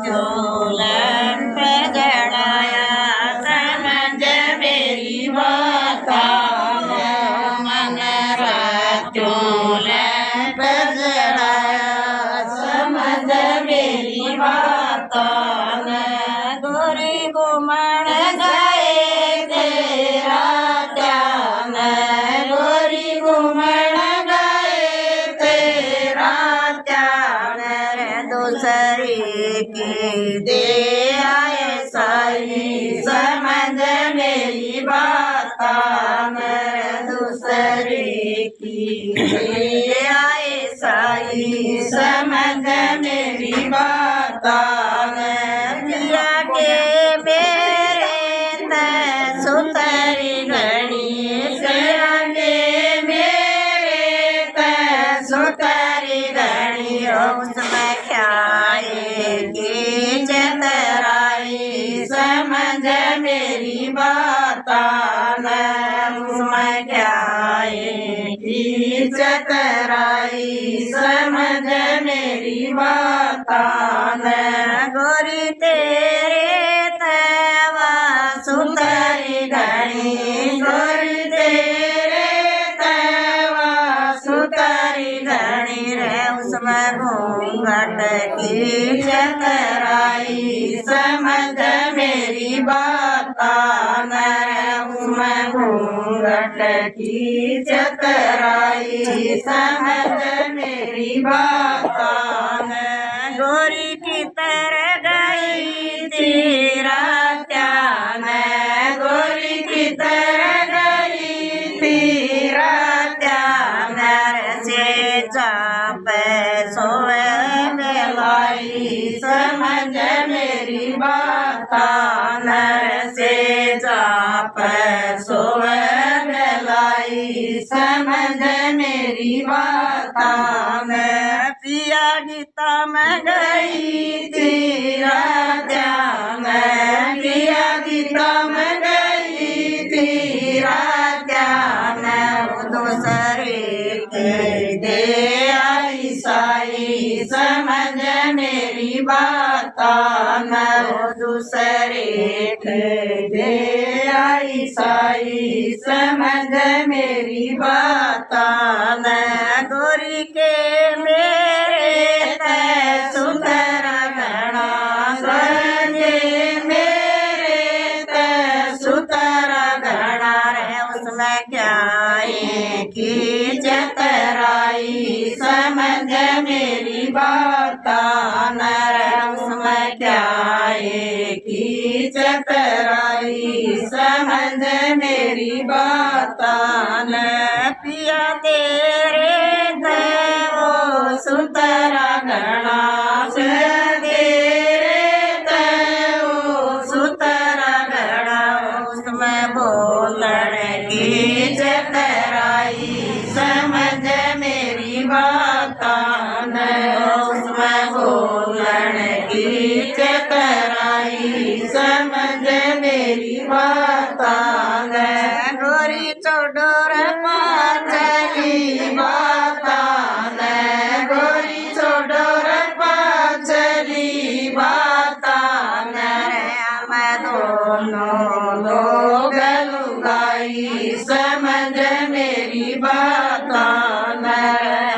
चोलन पगड़ाया समझ मेरी बात मन चोलन पगड़ाया समझ मेरी बात गोरी घुमण गए तेरा ध्यान गोरी घुमण गए तेरा ध्यान दूसरी की दे आए साई समझ मेरी बात दूसरी की दे आए साई समझ मेरी बात पिया के मेरे सुतरी घड़ी पिया के मेरे सुतरी घड़ी उसमें ख्याएगी चतराई समझ मेरी बात उसमें ख्याएगी चतराई समझ मेरी बात गोरी तेरे तवा सुतरी घड़ी गोरी तेरे तवा सुतरी घड़ी रे उसमें घूंघट की चतराई समझ मेरी बात उसमें घूंघट की चतराई समझ मेरी बात गोरी की तरह गई तेरा ध्यान गोरी की तरह गई तेरा ध्यान से चाप सोए मिलाई समझ मेरी बात से चाप सोए मिलाई समझ मेरी बात पिया गीता में गई तेरा ध्यान पिया गीता में गई तेरा ध्यान दूसरे के दे आई साई समझ मेरी बात दूसरे के दे आई साई समझ मेरी बात गोरी के मेरे सुंदर गणा सजे मेरे सुंदर गणा रे उसमें क्या की चतराई समझ मेरी बात उसमें क्या की चतराई समझ मेरी बात पिया तेरे वो सुतरा गणा तेरे वो सुतरा गणा उसमें बोलण की चतराई समझ मेरी बात उसमें बोलण की चतराई समझ मेरी बात गोरी चौडोर पाचली बात गोरी चौडोर पाचली बात मैं दोनों लोग लुगाई समझ मेरी बात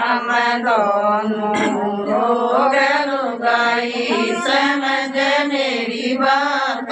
हम दोनों लोग लुगाई समझ मेरी बात